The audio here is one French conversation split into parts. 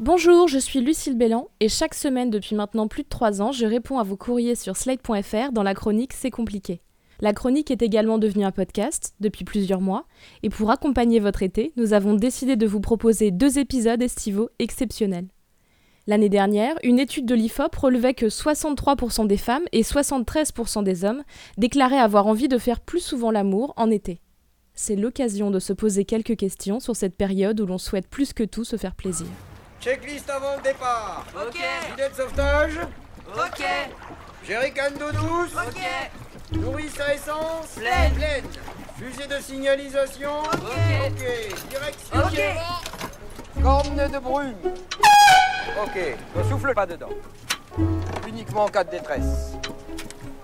Bonjour, je suis Lucille Bélan et chaque semaine depuis maintenant plus de 3 ans, je réponds à vos courriers sur Slate.fr dans la chronique C'est compliqué. La chronique est également devenue un podcast depuis plusieurs mois et pour accompagner votre été, nous avons décidé de vous proposer 2 épisodes estivaux exceptionnels. L'année dernière, une étude de l'IFOP relevait que 63% des femmes et 73% des hommes déclaraient avoir envie de faire plus souvent l'amour en été. C'est l'occasion de se poser quelques questions sur cette période où l'on souhaite plus que tout se faire plaisir. Checklist avant le départ. Ok. Gilet de sauvetage. Ok. Jerrycan d'eau douce. Ok. Nourrice à essence. Pleine. Fusée de signalisation. Ok. Direction. Ok. Corne de brume. Ok. Ne souffle pas dedans. Uniquement en cas de détresse.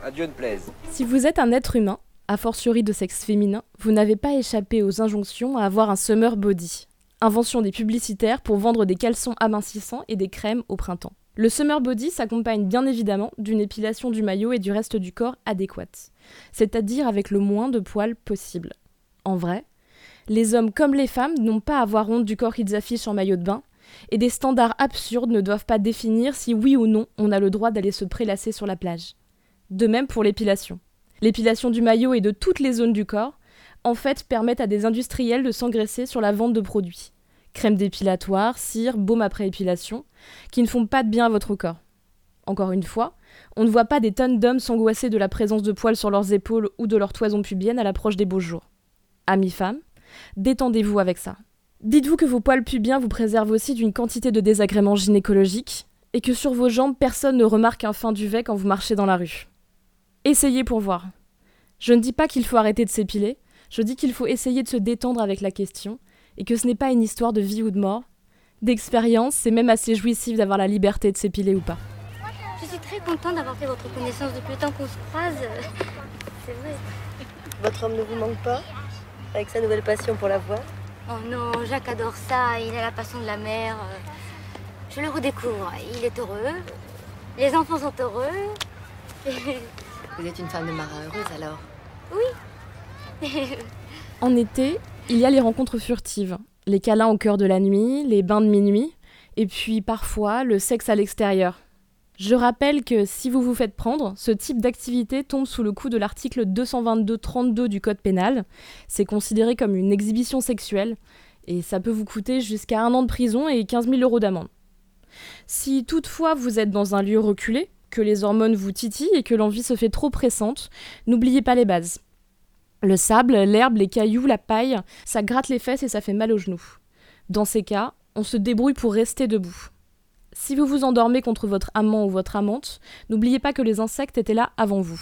À Dieu ne plaise. Si vous êtes un être humain, a fortiori de sexe féminin, vous n'avez pas échappé aux injonctions à avoir un summer body. Invention des publicitaires pour vendre des caleçons amincissants et des crèmes au printemps. Le summer body s'accompagne bien évidemment d'une épilation du maillot et du reste du corps adéquate, c'est-à-dire avec le moins de poils possible. En vrai, les hommes comme les femmes n'ont pas à avoir honte du corps qu'ils affichent en maillot de bain, et des standards absurdes ne doivent pas définir si oui ou non on a le droit d'aller se prélasser sur la plage. De même pour l'épilation. L'épilation du maillot et de toutes les zones du corps, en fait, permettent à des industriels de s'engraisser sur la vente de produits. Crème dépilatoire, cire, baume après épilation, qui ne font pas de bien à votre corps. Encore une fois, on ne voit pas des tonnes d'hommes s'angoisser de la présence de poils sur leurs épaules ou de leur toison pubienne à l'approche des beaux jours. Amis femmes, détendez-vous avec ça. Dites-vous que vos poils pubiens vous préservent aussi d'une quantité de désagréments gynécologiques et que sur vos jambes, personne ne remarque un fin duvet quand vous marchez dans la rue. Essayez pour voir. Je ne dis pas qu'il faut arrêter de s'épiler, je dis qu'il faut essayer de se détendre avec la question et que ce n'est pas une histoire de vie ou de mort. D'expérience, c'est même assez jouissif d'avoir la liberté de s'épiler ou pas. Je suis très contente d'avoir fait votre connaissance depuis le temps qu'on se croise. C'est vrai. Votre homme ne vous manque pas, avec sa nouvelle passion pour la voile? Oh non, Jacques adore ça, il a la passion de la mer. Je le redécouvre, il est heureux. Les enfants sont heureux. Vous êtes une femme de marin heureuse alors? En été, il y a les rencontres furtives, les câlins au cœur de la nuit, les bains de minuit, et puis parfois le sexe à l'extérieur. Je rappelle que si vous vous faites prendre, ce type d'activité tombe sous le coup de l'article 222-32 du Code pénal. C'est considéré comme une exhibition sexuelle, et ça peut vous coûter jusqu'à 1 an de prison et 15 000 € d'amende. Si toutefois vous êtes dans un lieu reculé, que les hormones vous titillent et que l'envie se fait trop pressante, n'oubliez pas les bases. Le sable, l'herbe, les cailloux, la paille, ça gratte les fesses et ça fait mal aux genoux. Dans ces cas, on se débrouille pour rester debout. Si vous vous endormez contre votre amant ou votre amante, n'oubliez pas que les insectes étaient là avant vous.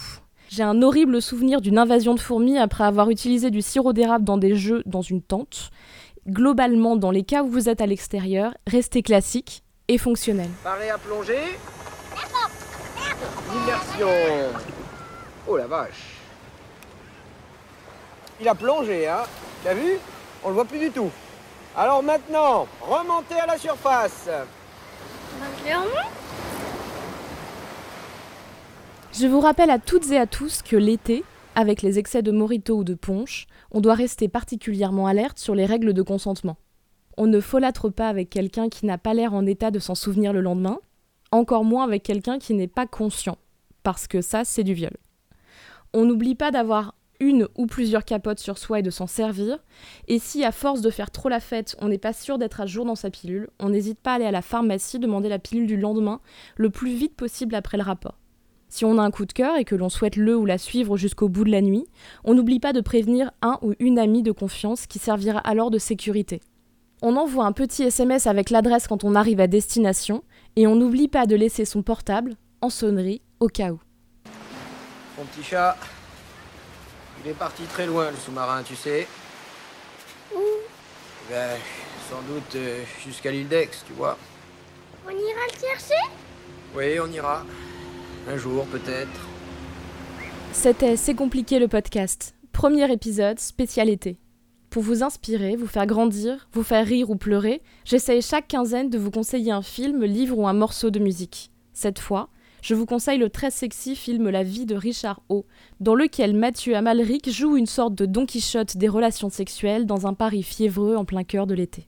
J'ai un horrible souvenir d'une invasion de fourmis après avoir utilisé du sirop d'érable dans des jeux dans une tente. Globalement, dans les cas où vous êtes à l'extérieur, restez classique et fonctionnel. Paré à plonger. Immersion. Oh la vache. Il a plongé, hein. T'as vu? On le voit plus du tout. Alors maintenant, remontez à la surface. Je vous rappelle à toutes et à tous que l'été, avec les excès de mojito ou de punch, on doit rester particulièrement alerte sur les règles de consentement. On ne folâtre pas avec quelqu'un qui n'a pas l'air en état de s'en souvenir le lendemain, encore moins avec quelqu'un qui n'est pas conscient, parce que ça, c'est du viol. On n'oublie pas d'avoir une ou plusieurs capotes sur soi et de s'en servir, et si à force de faire trop la fête, on n'est pas sûr d'être à jour dans sa pilule, on n'hésite pas à aller à la pharmacie demander la pilule du lendemain le plus vite possible après le rapport. Si on a un coup de cœur et que l'on souhaite le ou la suivre jusqu'au bout de la nuit, on n'oublie pas de prévenir un ou une amie de confiance qui servira alors de sécurité. On envoie un petit SMS avec l'adresse quand on arrive à destination, et on n'oublie pas de laisser son portable en sonnerie au cas où. Mon petit chat, il est parti très loin le sous-marin, tu sais. Où? Ben, sans doute jusqu'à l'île d'Aix, tu vois. On ira le chercher? Oui, on ira. Un jour, peut-être. C'était C'est compliqué le podcast. Premier épisode, spécial été. Pour vous inspirer, vous faire grandir, vous faire rire ou pleurer, j'essaye chaque quinzaine de vous conseiller un film, livre ou un morceau de musique. Cette fois, je vous conseille le très sexy film La vie de Richard O, dans lequel Mathieu Amalric joue une sorte de Don Quichotte des relations sexuelles dans un Paris fiévreux en plein cœur de l'été.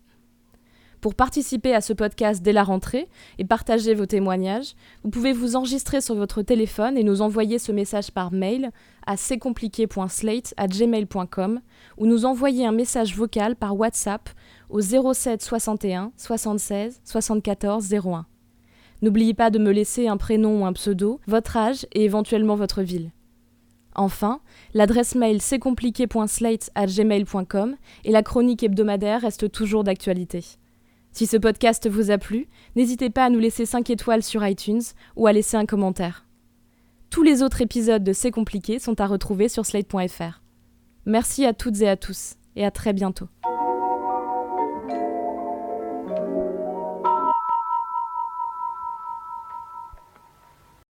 Pour participer à ce podcast dès la rentrée et partager vos témoignages, vous pouvez vous enregistrer sur votre téléphone et nous envoyer ce message par mail à cestcompliqué.slate@gmail.com ou nous envoyer un message vocal par WhatsApp au 07 61 76 74 01. N'oubliez pas de me laisser un prénom ou un pseudo, votre âge et éventuellement votre ville. Enfin, l'adresse mail cestcompliqué.slate@gmail.com et la chronique hebdomadaire reste toujours d'actualité. Si ce podcast vous a plu, n'hésitez pas à nous laisser 5 étoiles sur iTunes ou à laisser un commentaire. Tous les autres épisodes de C'est compliqué sont à retrouver sur slate.fr. Merci à toutes et à tous, et à très bientôt.